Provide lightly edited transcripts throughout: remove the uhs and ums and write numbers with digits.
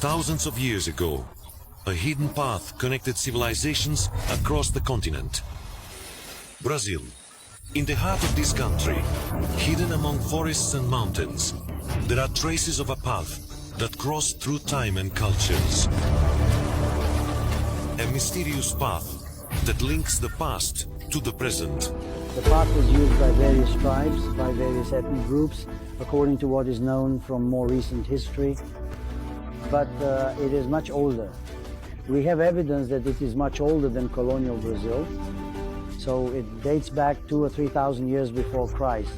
Thousands of years ago, a hidden path connected civilizations across the continent. Brazil, in the heart of this country, hidden among forests and mountains, there are traces of a path that cross through time and cultures. A mysterious path that links the past to the present. The path was used by various tribes, by various ethnic groups, according to what is known from more recent history. But it is much older. We have evidence that it is much older than colonial Brazil. So it dates back 2,000 or 3,000 years before Christ,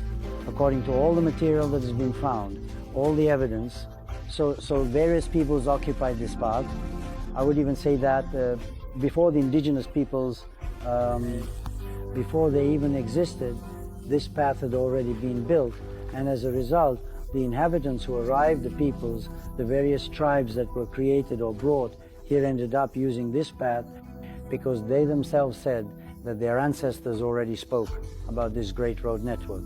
according to all the material that has been found, all the evidence. So various peoples occupied this path. I would even say that before the indigenous peoples, before they even existed, this path had already been built. And as a result, the inhabitants who arrived, the peoples, the various tribes that were created or brought here ended up using this path because they themselves said that their ancestors already spoke about this great road network.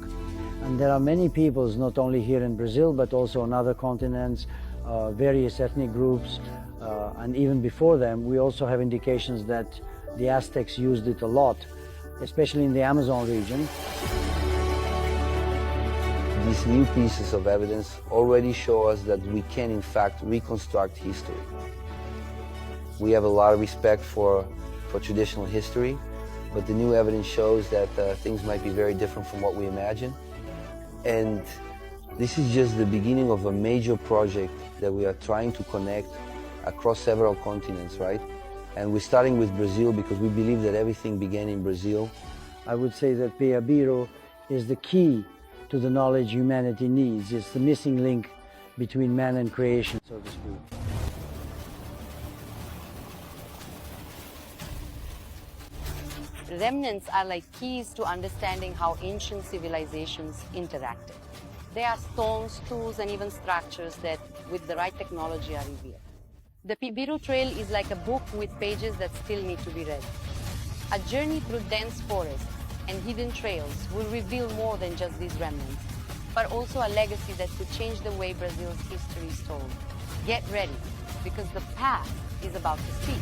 And there are many peoples, not only here in Brazil, but also on other continents, various ethnic groups, and even before them, we also have indications that the Aztecs used it a lot, especially in the Amazon region. These new pieces of evidence already show us that we can, in fact, reconstruct history. We have a lot of respect for traditional history, but the new evidence shows that things might be very different from what we imagine. And this is just the beginning of a major project that we are trying to connect across several continents, right? And we're starting with Brazil because we believe that everything began in Brazil. I would say that Peabiru is the key to the knowledge humanity needs. It's the missing link between man and creation, so to speak. Remnants are like keys to understanding how ancient civilizations interacted. They are stones, tools, and even structures that, with the right technology, are revealed. The Peabiru Trail is like a book with pages that still need to be read. A journey through dense forests and hidden trails will reveal more than just these remnants, but also a legacy that could change the way Brazil's history is told. Get ready, because the past is about to speak.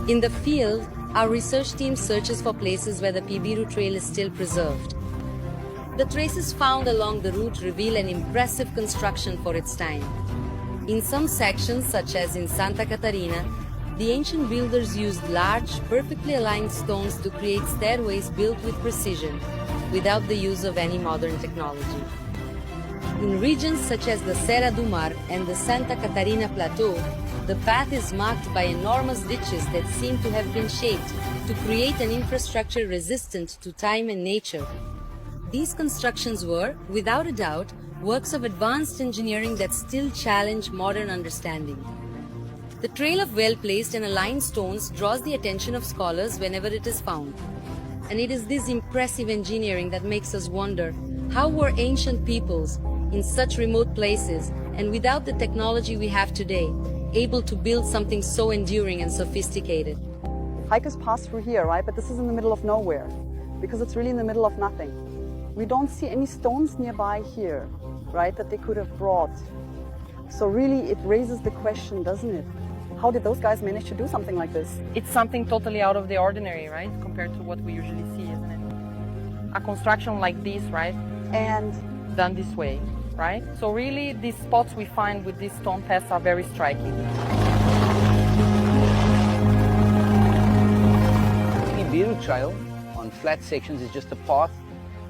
In the field, our research team searches for places where the Peabiru Trail is still preserved. The traces found along the route reveal an impressive construction for its time. In some sections, such as in Santa Catarina, the ancient builders used large, perfectly aligned stones to create stairways built with precision, without the use of any modern technology. In regions such as the Serra do Mar and the Santa Catarina Plateau, the path is marked by enormous ditches that seem to have been shaped to create an infrastructure resistant to time and nature. These constructions were, without a doubt, works of advanced engineering that still challenge modern understanding. The trail of well-placed and aligned stones draws the attention of scholars whenever it is found. And it is this impressive engineering that makes us wonder, how were ancient peoples, in such remote places, and without the technology we have today, able to build something so enduring and sophisticated? Hikers pass through here, right? But this is in the middle of nowhere, because it's really in the middle of nothing. We don't see any stones nearby here, right, that they could have brought. So really it raises the question, doesn't it? How did those guys manage to do something like this? It's something totally out of the ordinary, right, compared to what we usually see, isn't it? A construction like this, right, And done this way, right? So really these spots we find with these stone paths are very striking. The Peabiru Trail on flat sections is just a path,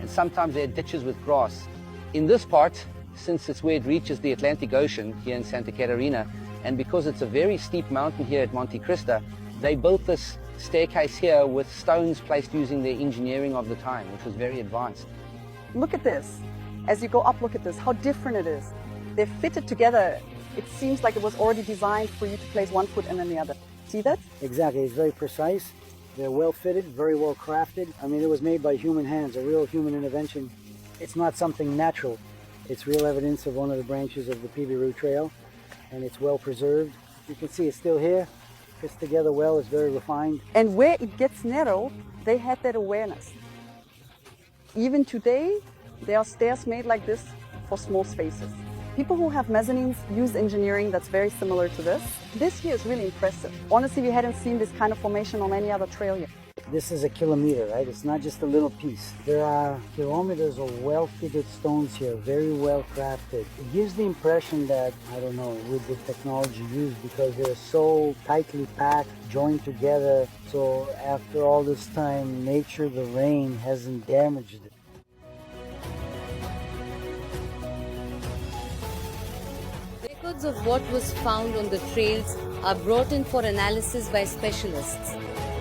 and sometimes there are ditches with grass. In this part, since it's where it reaches the Atlantic Ocean here in Santa Catarina, and because it's a very steep mountain here at Monte Cristo, they built this staircase here with stones placed using their engineering of the time, which was very advanced. look at this. As you go up, look at this, how different it is. They're fitted together. It seems like it was already designed for you to place one foot and then the other. See that? Exactly, it's very precise. They're well fitted, very well crafted. I mean, it was made by human hands, a real human intervention. It's not something natural. It's real evidence of one of the branches of the Peabiru Trail, and it's well preserved. You can see it's still here. fits together well, it's very refined. And where it gets narrow, they had that awareness. Even today, there are stairs made like this for small spaces. People who have mezzanines use engineering that's very similar to this. This here is really impressive. Honestly, we hadn't seen this kind of formation on any other trail yet. This is a kilometer, right? It's not just a little piece. There are kilometers of well-fitted stones here, very well crafted. It gives the impression that, I don't know, with the technology used, because they're so tightly packed, joined together. So after all this time, nature, the rain hasn't damaged it. Records of what was found on the trails are brought in for analysis by specialists.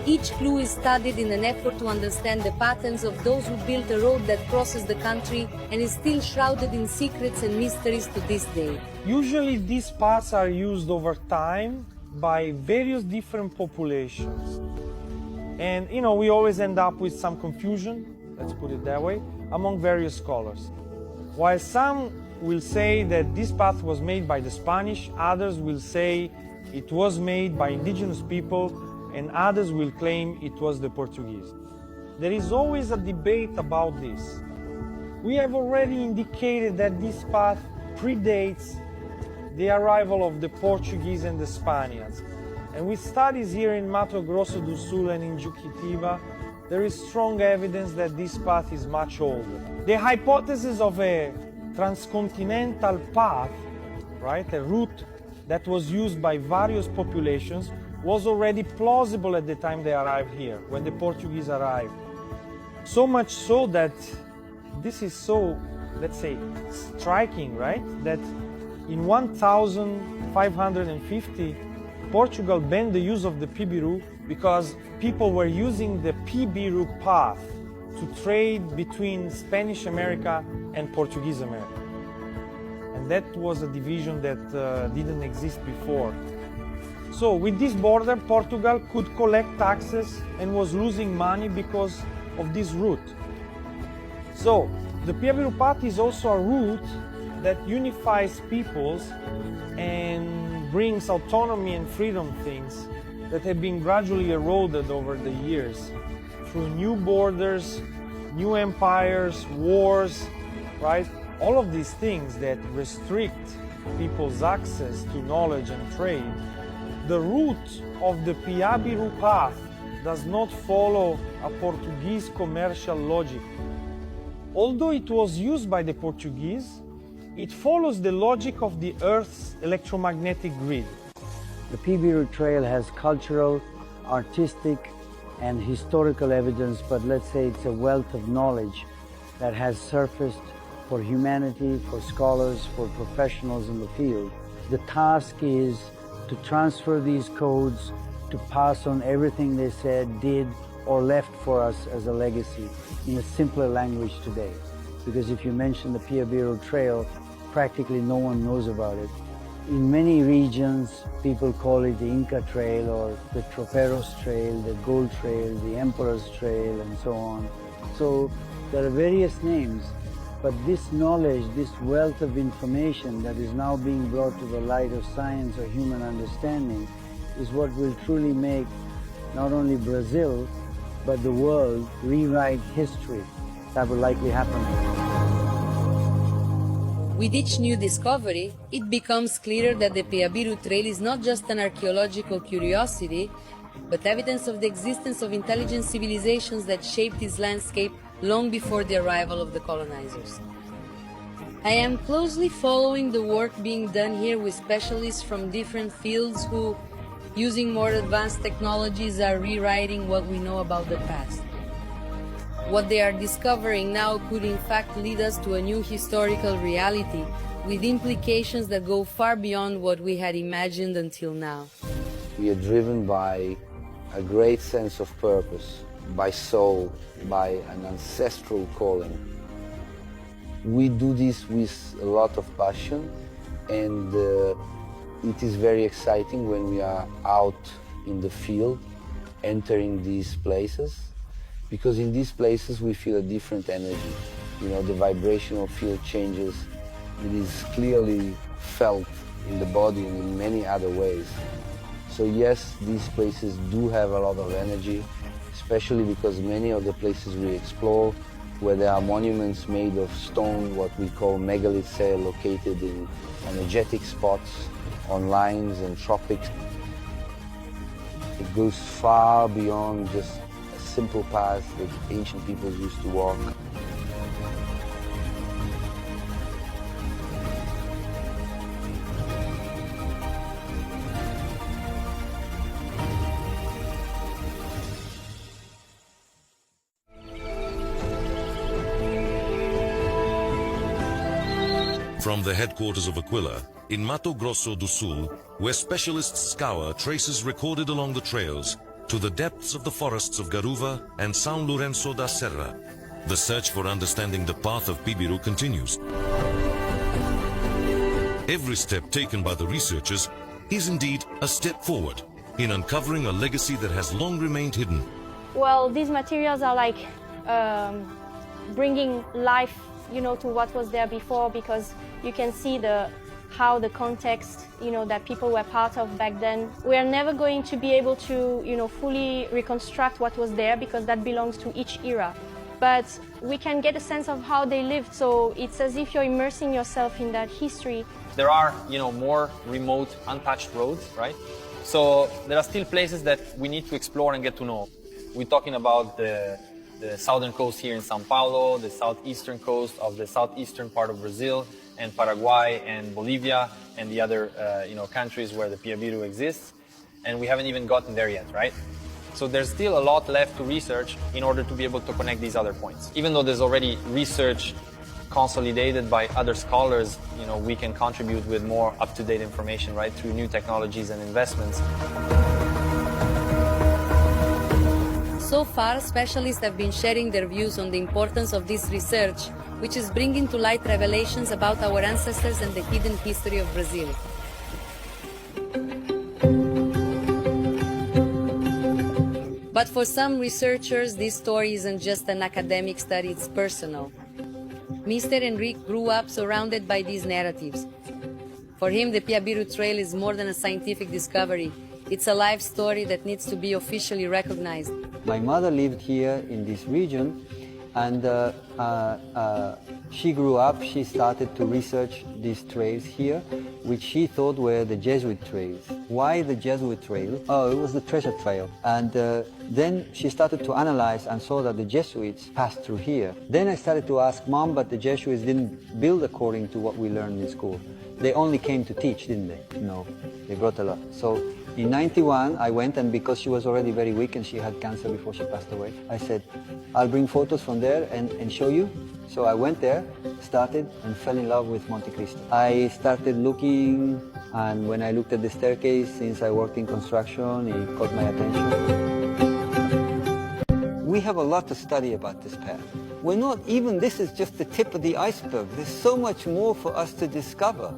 Each clue is studied in an effort to understand the patterns of those who built a road that crosses the country and is still shrouded in secrets and mysteries to this day. Usually these paths are used over time by various different populations. And we always end up with some confusion, let's put it that way, among various scholars. While some will say that this path was made by the Spanish, others will say it was made by indigenous people, and others will claim it was the Portuguese. There is always a debate about this. We have already indicated that this path predates the arrival of the Portuguese and the Spaniards. And with studies here in Mato Grosso do Sul and in Juquitiba, there is strong evidence that this path is much older. The hypothesis of a transcontinental path, right, a route that was used by various populations, was already plausible at the time they arrived here, when the Portuguese arrived. So much so that this is so, let's say, striking, right? That in 1550, Portugal banned the use of the Peabiru because people were using the Peabiru path to trade between Spanish America and Portuguese America. And that was a division that didn't exist before. So with this border, Portugal could collect taxes and was losing money because of this route. So the Peabiru path is also a route that unifies peoples and brings autonomy and freedom things that have been gradually eroded over the years through new borders, new empires, wars, right? All of these things that restrict people's access to knowledge and trade. The route of the Peabiru path does not follow a Portuguese commercial logic. Although it was used by the Portuguese, it follows the logic of the Earth's electromagnetic grid. The Peabiru Trail has cultural, artistic, and historical evidence, but let's say it's a wealth of knowledge that has surfaced for humanity, for scholars, for professionals in the field. The task is to transfer these codes, to pass on everything they said, did, or left for us as a legacy in a simpler language today. Because if you mention the Peabiru Trail, practically no one knows about it. In many regions, people call it the Inca Trail or the Troperos Trail, the Gold Trail, the Emperor's Trail, and so on. So there are various names, but this knowledge, this wealth of information that is now being brought to the light of science or human understanding is what will truly make not only Brazil, but the world rewrite history. That will likely happen. With each new discovery, it becomes clearer that the Peabiru Trail is not just an archaeological curiosity, but evidence of the existence of intelligent civilizations that shaped its landscape long before the arrival of the colonizers. I am closely following the work being done here with specialists from different fields who, using more advanced technologies, are rewriting what we know about the past. What they are discovering now could in fact lead us to a new historical reality with implications that go far beyond what we had imagined until now. We are driven by a great sense of purpose, by soul, by an ancestral calling. We do this with a lot of passion, and it is very exciting when we are out in the field, entering these places, because in these places we feel a different energy. You know, the vibrational field changes. It is clearly felt in the body and in many other ways. So yes, these places do have a lot of energy, especially because many of the places we explore, where there are monuments made of stone, what we call megaliths, located in energetic spots on lines and tropics. It goes far beyond just a simple path that ancient peoples used to walk. From the headquarters of Aquila, in Mato Grosso do Sul, where specialists scour traces recorded along the trails to the depths of the forests of Garuva and São Lourenço da Serra, the search for understanding the path of Peabiru continues. Every step taken by the researchers is indeed a step forward in uncovering a legacy that has long remained hidden. Well, these materials are like bringing life, to what was there before, because you can see how the context, that people were part of back then. We are never going to be able to, fully reconstruct what was there, because that belongs to each era. But we can get a sense of how they lived, so it's as if you're immersing yourself in that history. There are, more remote, untouched roads, right? So there are still places that we need to explore and get to know. We're talking about the southern coast here in São Paulo, the southeastern coast of the southeastern part of Brazil, and Paraguay and Bolivia, and the other countries where the Peabiru exists. And we haven't even gotten there yet, right? So there's still a lot left to research in order to be able to connect these other points. Even though there's already research consolidated by other scholars, we can contribute with more up-to-date information, right, through new technologies and investments. So far, specialists have been sharing their views on the importance of this research, which is bringing to light revelations about our ancestors and the hidden history of Brazil. But for some researchers, this story isn't just an academic study, it's personal. Mr. Henrique grew up surrounded by these narratives. For him, the Peabiru Trail is more than a scientific discovery. It's a life story that needs to be officially recognized. My mother lived here in this region, and she grew up, she started to research these trails here, which she thought were the Jesuit trails. Why the Jesuit trail? Oh, it was the treasure trail. And then she started to analyze and saw that the Jesuits passed through here. Then I started to ask, Mom, but the Jesuits didn't build according to what we learned in school. They only came to teach, didn't they? No, they brought a lot. So in '91, I went, and because she was already very weak and she had cancer before she passed away, I said, I'll bring photos from there and show you. So I went there, started, and fell in love with Monte Cristo. I started looking, and when I looked at the staircase, since I worked in construction, it caught my attention. We have a lot to study about this path. We're not even, this is just the tip of the iceberg. There's so much more for us to discover.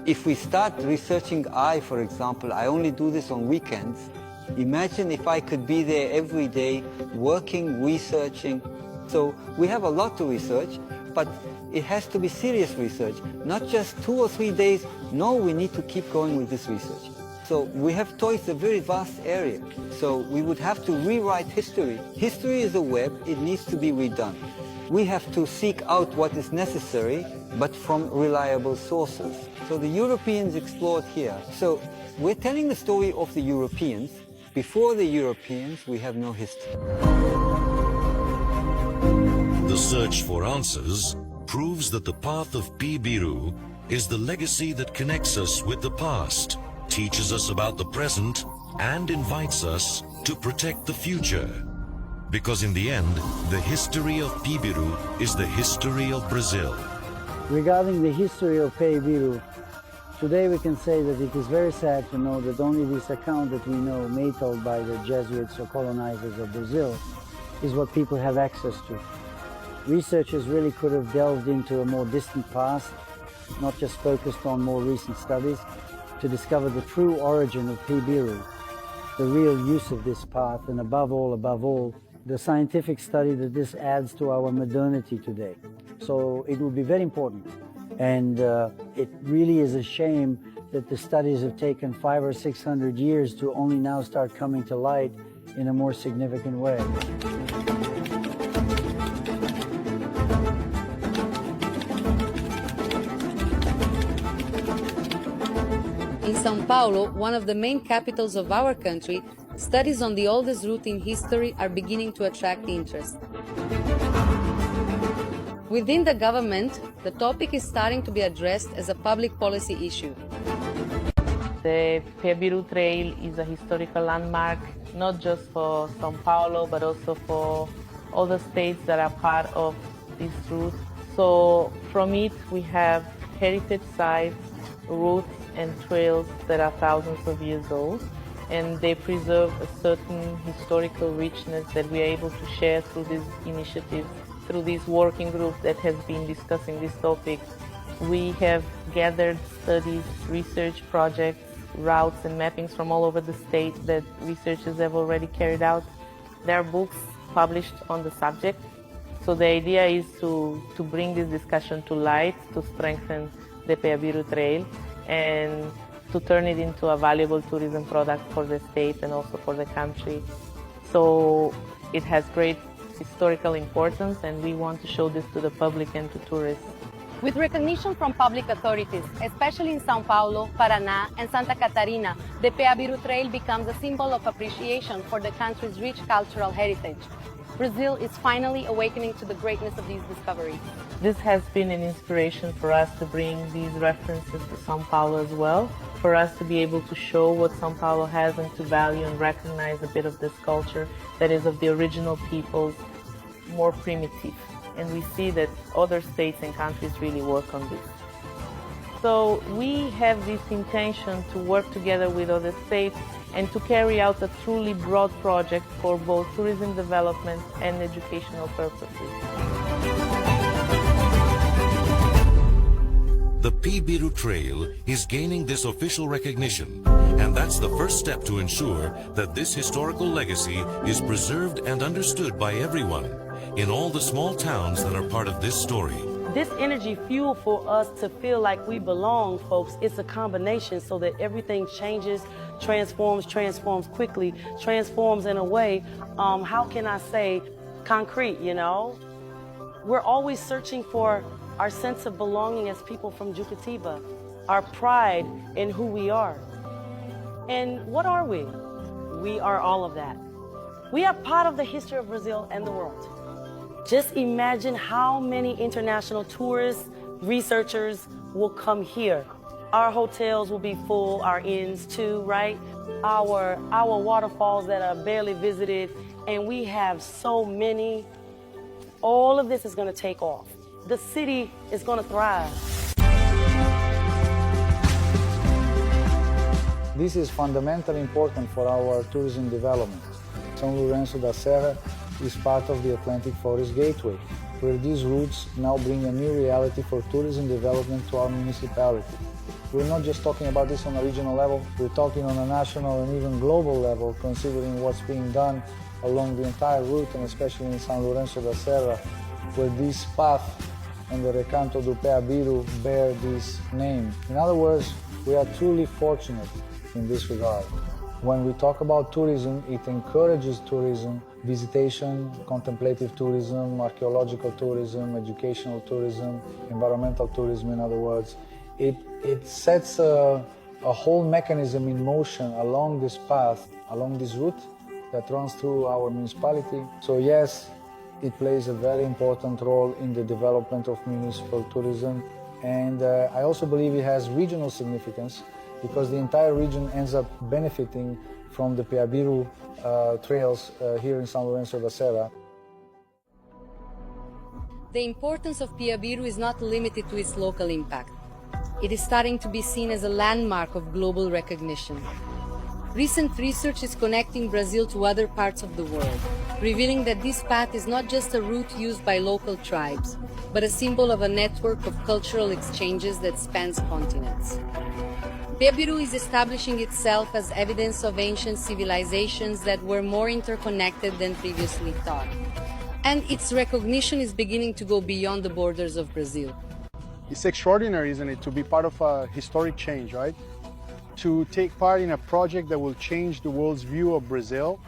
If we start researching for example, I only do this on weekends. Imagine if I could be there every day, working, researching. So we have a lot to research, but it has to be serious research, not just 2 or 3 days. No, we need to keep going with this research. So we have touched a very vast area. So we would have to rewrite history. History is a web, it needs to be redone. We have to seek out what is necessary, but from reliable sources. So the Europeans explored here. So we're telling the story of the Europeans. Before the Europeans, we have no history. The search for answers proves that the path of Peabiru is the legacy that connects us with the past, teaches us about the present, and invites us to protect the future. Because in the end, the history of Peabiru is the history of Brazil. Regarding the history of Peabiru, today we can say that it is very sad to know that only this account that we know, made told by the Jesuits or colonizers of Brazil, is what people have access to. Researchers really could have delved into a more distant past, not just focused on more recent studies, to discover the true origin of Peabiru, the real use of this path, and above all, the scientific study that this adds to our modernity today. So it will be very important. And it really is a shame that the studies have taken 500 or 600 years to only now start coming to light in a more significant way. In São Paulo, one of the main capitals of our country, studies on the oldest route in history are beginning to attract interest. Within the government, the topic is starting to be addressed as a public policy issue. The Peabiru Trail is a historical landmark, not just for São Paulo, but also for all the states that are part of this route. So from it, we have heritage sites, routes, and trails that are thousands of years old, and they preserve a certain historical richness that we are able to share through these initiatives, through this working group that has been discussing this topic. We have gathered studies, research projects, routes and mappings from all over the state that researchers have already carried out. There are books published on the subject. So the idea is to bring this discussion to light, to strengthen the Peabiru Trail, and to turn it into a valuable tourism product for the state and also for the country. So it has great historical importance, and we want to show this to the public and to tourists. With recognition from public authorities, especially in São Paulo, Paraná, and Santa Catarina, the Peabiru Trail becomes a symbol of appreciation for the country's rich cultural heritage. Brazil is finally awakening to the greatness of these discoveries. This has been an inspiration for us to bring these references to São Paulo as well, for us to be able to show what São Paulo has and to value and recognize a bit of this culture that is of the original peoples, more primitive. And we see that other states and countries really work on this. So we have this intention to work together with other states and to carry out a truly broad project for both tourism development and educational purposes. The Peabiru Trail is gaining this official recognition, and that's the first step to ensure that this historical legacy is preserved and understood by everyone in all the small towns that are part of this story. This energy fuel for us to feel like we belong, folks, it's a combination so that everything changes, transforms quickly, transforms in a way, how can I say, concrete, you know? We're always searching for our sense of belonging as people from Jucatiba, our pride in who we are. And what are we? We are all of that. We are part of the history of Brazil and the world. Just imagine how many international tourists, researchers will come here. Our hotels will be full, our inns too, right? Our waterfalls that are barely visited, and we have so many. All of this is going to take off. The city is going to thrive. This is fundamentally important for our tourism development. São Lourenço da Serra is part of the Atlantic Forest Gateway, where these routes now bring a new reality for tourism development to our municipality. We're not just talking about this on a regional level, we're talking on a national and even global level, considering what's being done along the entire route, and especially in São Lourenço da Serra, where this path and the Recanto do Peabiru bear this name. In other words, we are truly fortunate in this regard. When we talk about tourism, it encourages tourism, visitation, contemplative tourism, archaeological tourism, educational tourism, environmental tourism, in other words. It sets a whole mechanism in motion along this path, along this route that runs through our municipality. So yes, it plays a very important role in the development of municipal tourism. And I also believe it has regional significance, because the entire region ends up benefiting from the Peabiru trails here in São Lourenço da Serra. The importance of Peabiru is not limited to its local impact. It is starting to be seen as a landmark of global recognition. Recent research is connecting Brazil to other parts of the world, revealing that this path is not just a route used by local tribes, but a symbol of a network of cultural exchanges that spans continents. Peabiru is establishing itself as evidence of ancient civilizations that were more interconnected than previously thought. And its recognition is beginning to go beyond the borders of Brazil. It's extraordinary, isn't it, to be part of a historic change, right? to take part in a project that will change the world's view of Brazil.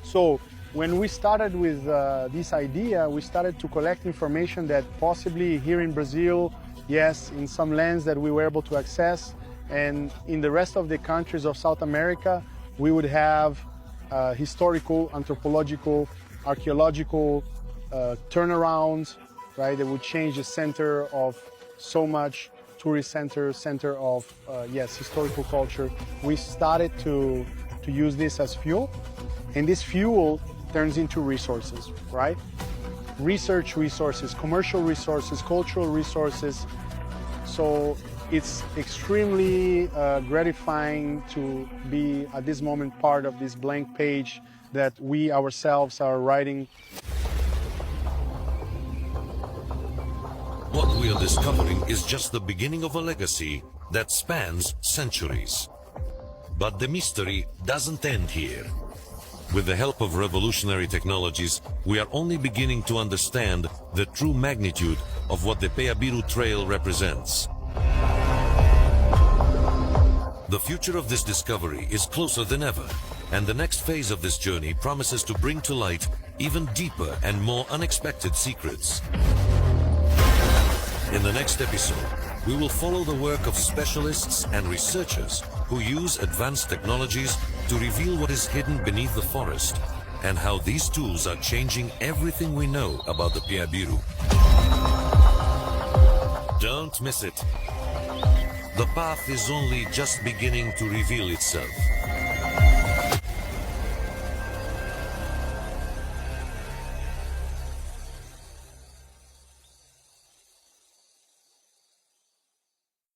So when we started with this idea, we started to collect information that possibly here in Brazil, yes, in some lands that we were able to access, and in the rest of the countries of South America, we would have historical, anthropological, archaeological turnarounds, right, that would change the center of so much tourist center of, yes, historical culture. We started to use this as fuel, and this fuel turns into resources, right? Research resources, commercial resources, cultural resources. So it's extremely gratifying to be at this moment part of this blank page that we ourselves are writing. What we are discovering is just the beginning of a legacy that spans centuries. But the mystery doesn't end here. With the help of revolutionary technologies, we are only beginning to understand the true magnitude of what the Peabiru Trail represents. The future of this discovery is closer than ever, and the next phase of this journey promises to bring to light even deeper and more unexpected secrets. In the next episode, we will follow the work of specialists and researchers who use advanced technologies to reveal what is hidden beneath the forest and how these tools are changing everything we know about the Peabiru. Don't miss it. The path is only just beginning to reveal itself.